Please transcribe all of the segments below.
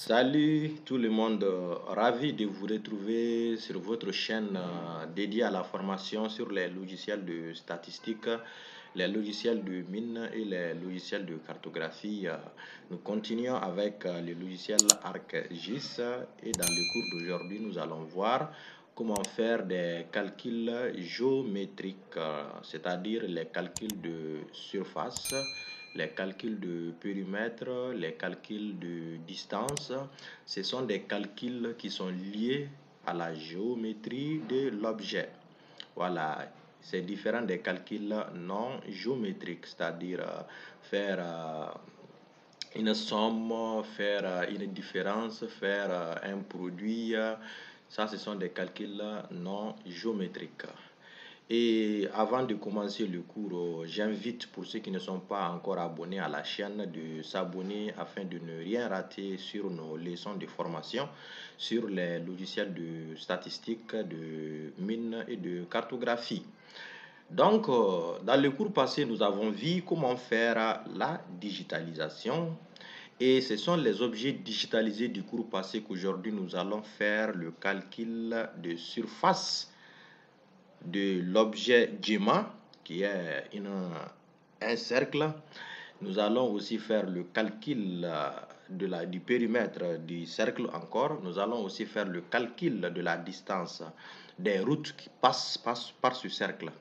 Salut tout le monde, ravi de vous retrouver sur votre chaîne dédiée à la formation sur les logiciels de statistique, les logiciels de mine et les logiciels de cartographie. Nous continuons avec le logiciel ArcGIS et dans le cours d'aujourd'hui, nous allons voir comment faire des calculs géométriques, c'est-à-dire les calculs de surface, les calculs de périmètre, les calculs de distance. Ce sont des calculs qui sont liés à la géométrie de l'objet. Voilà, c'est différent des calculs non géométriques, c'est-à-dire faire une somme, faire une différence, faire un produit. Ça, ce sont des calculs non géométriques. Et avant de commencer le cours, j'invite pour ceux qui ne sont pas encore abonnés à la chaîne de s'abonner afin de ne rien rater sur nos leçons de formation sur les logiciels de statistique, de mine et de cartographie. Donc, dans le cours passé, nous avons vu comment faire la digitalisation. Et ce sont les objets digitalisés du cours passé qu'aujourd'hui nous allons faire le calcul de surface de l'objet GEMA, qui est un cercle. Nous allons aussi faire le calcul du périmètre du cercle encore. Nous allons aussi faire le calcul de la distance des routes qui passent par ce cercle.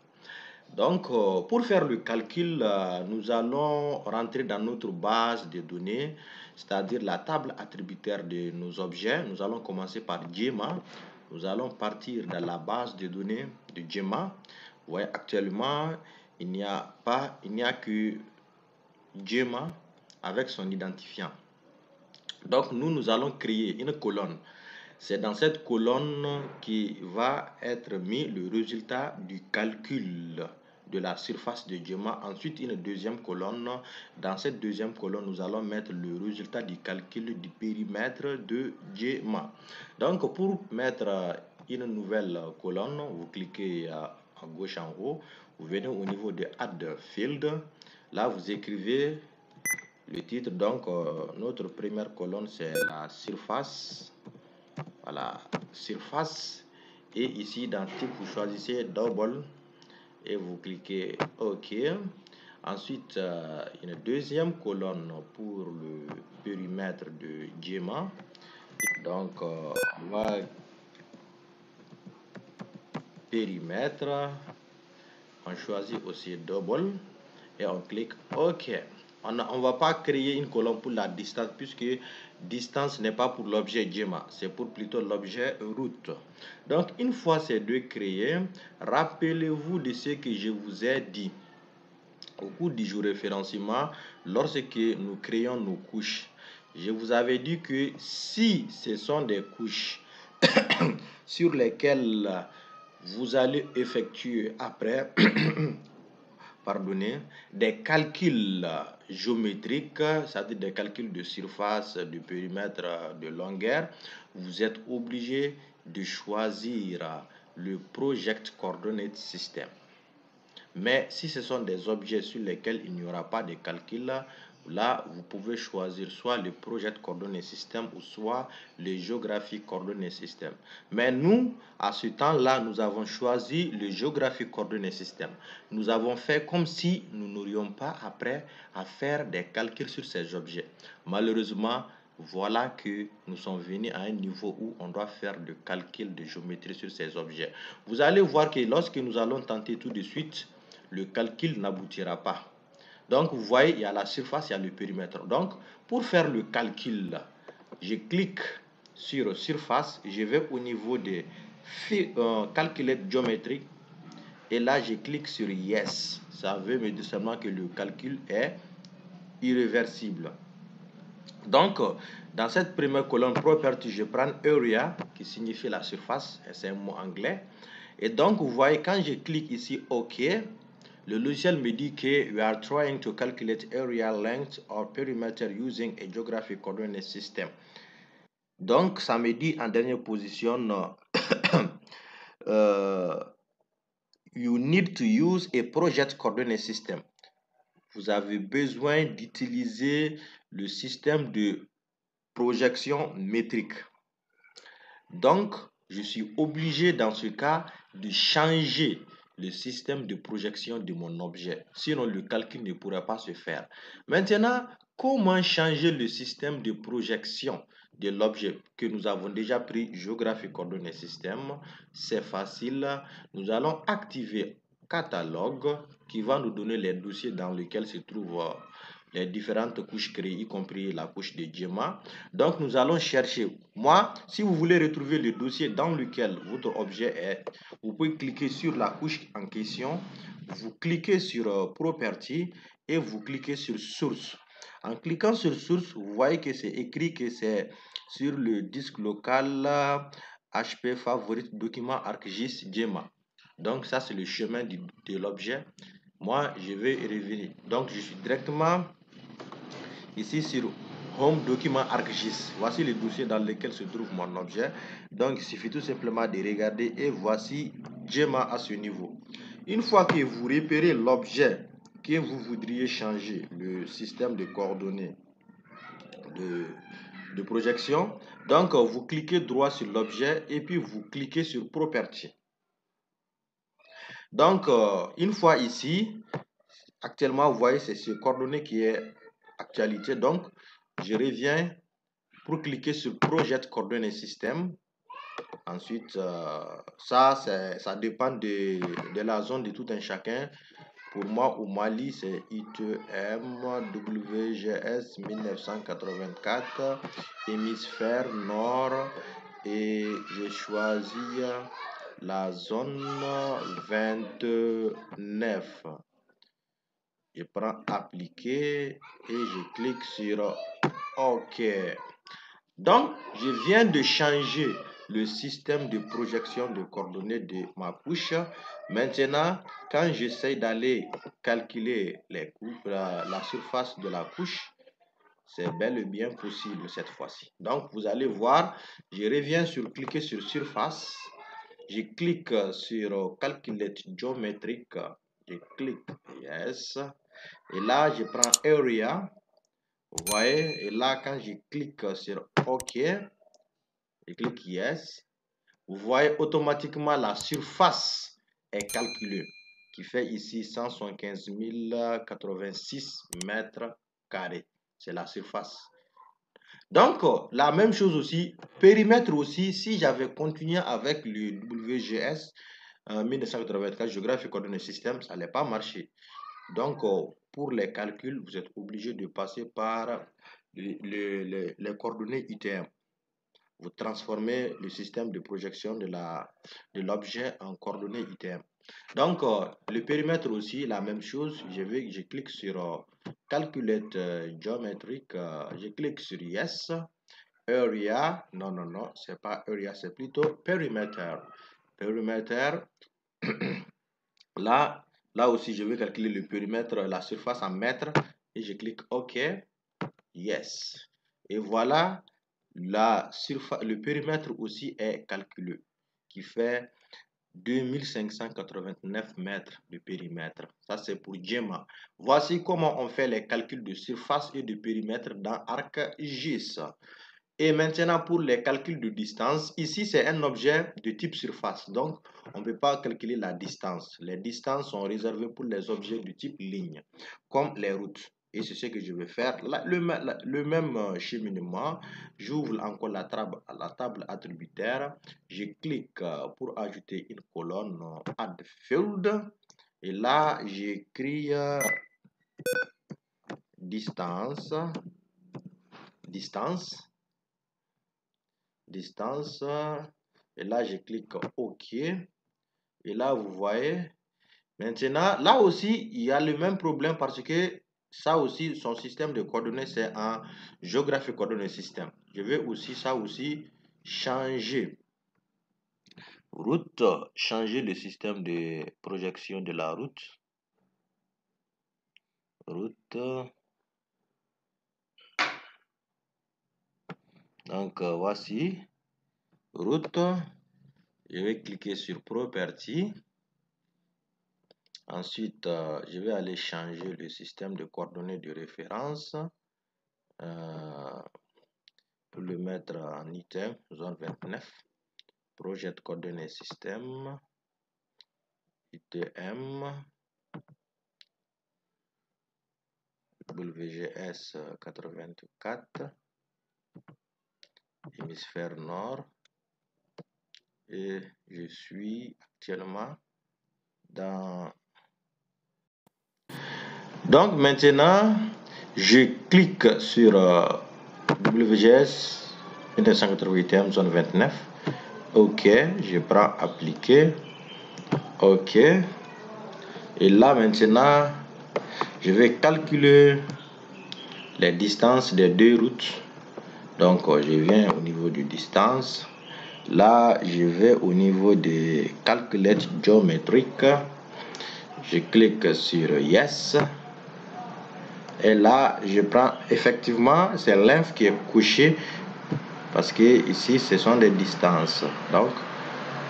Donc, pour faire le calcul, nous allons rentrer dans notre base de données, c'est-à-dire la table attributaire de nos objets. Nous allons commencer par GEMA. Nous allons partir dans la base de données de GEMA. Vous voyez, actuellement, il n'y a que GEMA avec son identifiant. Donc, nous allons créer une colonne. C'est dans cette colonne qui va être mis le résultat du calcul de la surface de GEMA. Ensuite, une deuxième colonne. Dans cette deuxième colonne, nous allons mettre le résultat du calcul du périmètre de GEMA. Donc, pour mettre une nouvelle colonne, vous cliquez à gauche en haut. Vous venez au niveau de Add Field. Là, vous écrivez le titre. Donc, notre première colonne, c'est la surface. Voilà, surface. Et ici, dans type, vous choisissez double et vous cliquez OK. Ensuite, une deuxième colonne pour le périmètre de GEMA. Donc, on va périmètre. On choisit aussi double et on clique OK. On ne va pas créer une colonne pour la distance puisque distance n'est pas pour l'objet GEMA, c'est pour plutôt l'objet route. Donc, une fois ces deux créés, rappelez-vous de ce que je vous ai dit au cours du géoréférencement lorsque nous créons nos couches. Je vous avais dit que si ce sont des couches sur lesquelles vous allez effectuer après des calculs géométriques, c'est-à-dire des calculs de surface, de périmètre, de longueur, vous êtes obligé de choisir le Project Coordinate System. Mais si ce sont des objets sur lesquels il n'y aura pas de calcul, là, vous pouvez choisir soit le Project Coordinate System ou soit le Geographic Coordinate System. Mais nous, à ce temps-là, nous avons choisi le Geographic Coordinate System. Nous avons fait comme si nous n'aurions pas après à faire des calculs sur ces objets. Malheureusement, voilà que nous sommes venus à un niveau où on doit faire des calculs de géométrie sur ces objets. Vous allez voir que lorsque nous allons tenter tout de suite, le calcul n'aboutira pas. Donc, vous voyez, il y a la surface, il y a le périmètre. Donc, pour faire le calcul, je clique sur surface, je vais au niveau de calculate géométrique et là, je clique sur yes. Ça veut me dire seulement que le calcul est irréversible. Donc, dans cette première colonne property, je prends area qui signifie la surface, c'est un mot anglais. Et donc, vous voyez, quand je clique ici OK, le logiciel me dit que we are trying to calculate area length or perimeter using a geographic coordinate system. Donc, ça me dit en dernière position, you need to use a project coordinate system. Vous avez besoin d'utiliser le système de projection métrique. Donc, je suis obligé dans ce cas de changer le système de projection de mon objet. Sinon, le calcul ne pourra pas se faire. Maintenant, comment changer le système de projection de l'objet que nous avons déjà pris, géographie, coordonnées, système? C'est facile. Nous allons activer catalogue qui va nous donner les dossiers dans lesquels se trouvent les différentes couches créées, y compris la couche de GEMA. Donc, nous allons chercher. Moi, si vous voulez retrouver le dossier dans lequel votre objet est, vous pouvez cliquer sur la couche en question, vous cliquez sur Property et vous cliquez sur Source. En cliquant sur Source, vous voyez que c'est écrit que c'est sur le disque local HP favorite document ArcGIS GEMA. Donc, ça, c'est le chemin de l'objet. Moi, je vais revenir. Donc, je suis directement ici sur Home Document ArcGIS. Voici le dossier dans lequel se trouve mon objet. Donc, il suffit tout simplement de regarder et voici GEMA à ce niveau. Une fois que vous repérez l'objet que vous voudriez changer, le système de coordonnées de projection, donc vous cliquez droit sur l'objet et puis vous cliquez sur Property. Donc, une fois ici, actuellement, vous voyez, c'est ce coordonnées qui est actualité. Donc, je reviens pour cliquer sur Project Coordonnées Système. Ensuite, ça dépend de la zone de tout un chacun. Pour moi, au Mali, c'est ITM WGS 1984, hémisphère nord. Et je choisis la zone 29. Je prends appliquer et je clique sur OK. Donc, je viens de changer le système de projection de coordonnées de ma couche. Maintenant, quand j'essaie d'aller calculer la surface de la couche, c'est bel et bien possible cette fois-ci. Donc, vous allez voir, je reviens sur cliquer sur surface. Je clique sur calculate géométrique. Je clique yes. Et là, je prends area. Vous voyez, et là, quand je clique sur OK, je clique Yes, vous voyez automatiquement la surface est calculée, qui fait ici 175 086 mètres carrés. C'est la surface. Donc, la même chose aussi, périmètre aussi, si j'avais continué avec le WGS 1984, géographie coordonnées système, ça n'allait pas marcher. Donc, pour les calculs, vous êtes obligé de passer par les coordonnées ITM. Vous transformez le système de projection de l'objet en coordonnées ITM. Donc, le périmètre aussi, la même chose. Je clique sur Calculate Geometric. Je clique sur Yes. Area. Non, non, non, c'est pas Area, c'est plutôt Perimeter. Perimeter. Là aussi, je vais calculer le périmètre, la surface en mètres et je clique OK. Yes. Et voilà, le périmètre aussi est calculé, qui fait 2589 mètres de périmètre. Ça, c'est pour GEMA. Voici comment on fait les calculs de surface et de périmètre dans ArcGIS. Et maintenant, pour les calculs de distance, ici, c'est un objet de type surface. Donc, on ne peut pas calculer la distance. Les distances sont réservées pour les objets de type ligne, comme les routes. Et c'est ce que je vais faire. Le même cheminement, j'ouvre encore la table attributaire. Je clique pour ajouter une colonne Add Field. Et là, j'écris distance. Et là je clique OK et là vous voyez maintenant là aussi il y a le même problème parce que ça aussi son système de coordonnées c'est un géographie coordonnées système. Je vais aussi ça aussi changer route, changer le système de projection de la route donc voici route. Je vais cliquer sur Property. Ensuite, je vais aller changer le système de coordonnées de référence. peux le mettre en item, zone 29, projet de coordonnées système, ITM, WGS 84, hémisphère nord, et je suis actuellement dans... Donc maintenant, je clique sur WGS 1988 zone 29. OK, je prends appliquer. OK. Et là maintenant, je vais calculer les distances des deux routes. Donc je viens au niveau de distance. Là, je vais au niveau des calculettes géométriques. Je clique sur Yes. Et là, je prends effectivement, c'est l'inf qui est couché parce que ici, ce sont des distances. Donc,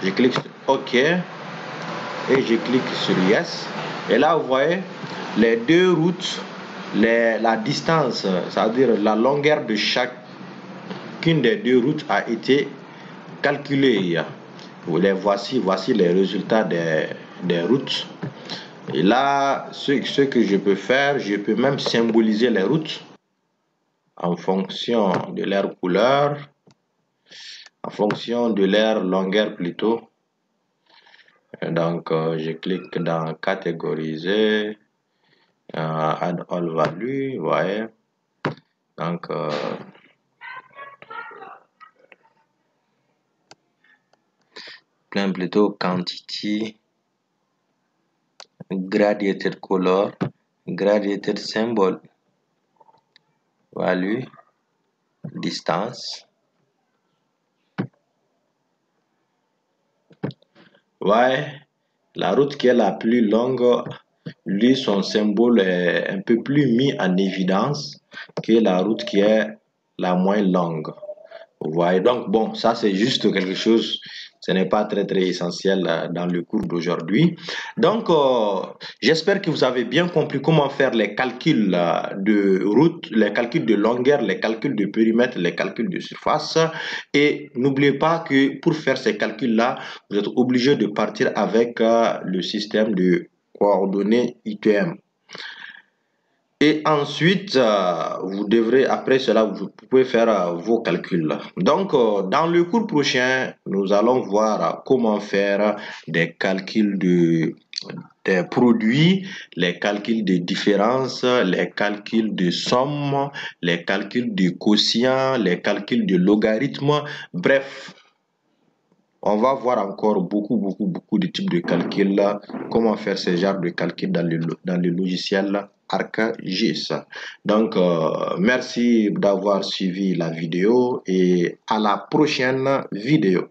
je clique sur OK et je clique sur Yes. Et là, vous voyez, les deux routes, la distance, c'est-à-dire la longueur de chacune des deux routes a été calculée. Voici les résultats des routes. Et là, ce que je peux faire, je peux même symboliser les routes en fonction de leur couleur, en fonction de leur longueur plutôt. Et donc, je clique dans catégoriser, add all value, vous voyez. Donc, plein plutôt quantity, gradiated color, gradiated symbol, value, distance. Ouais, la route qui est la plus longue, lui, son symbole est un peu plus mis en évidence que la route qui est la moins longue. Vous voyez, donc bon, ça c'est juste quelque chose, ce n'est pas très essentiel dans le cours d'aujourd'hui. Donc, j'espère que vous avez bien compris comment faire les calculs de route, les calculs de longueur, les calculs de périmètre, les calculs de surface. Et n'oubliez pas que pour faire ces calculs-là, vous êtes obligé de partir avec le système de coordonnées ITM. Et ensuite, vous devrez, après cela, vous pouvez faire vos calculs. Donc, dans le cours prochain, nous allons voir comment faire des calculs des produits, les calculs de différence, les calculs de somme, les calculs de quotient, les calculs de logarithme. Bref, on va voir encore beaucoup de types de calculs, comment faire ce genre de calcul dans le logiciel ArcGIS. Donc, merci d'avoir suivi la vidéo et à la prochaine vidéo.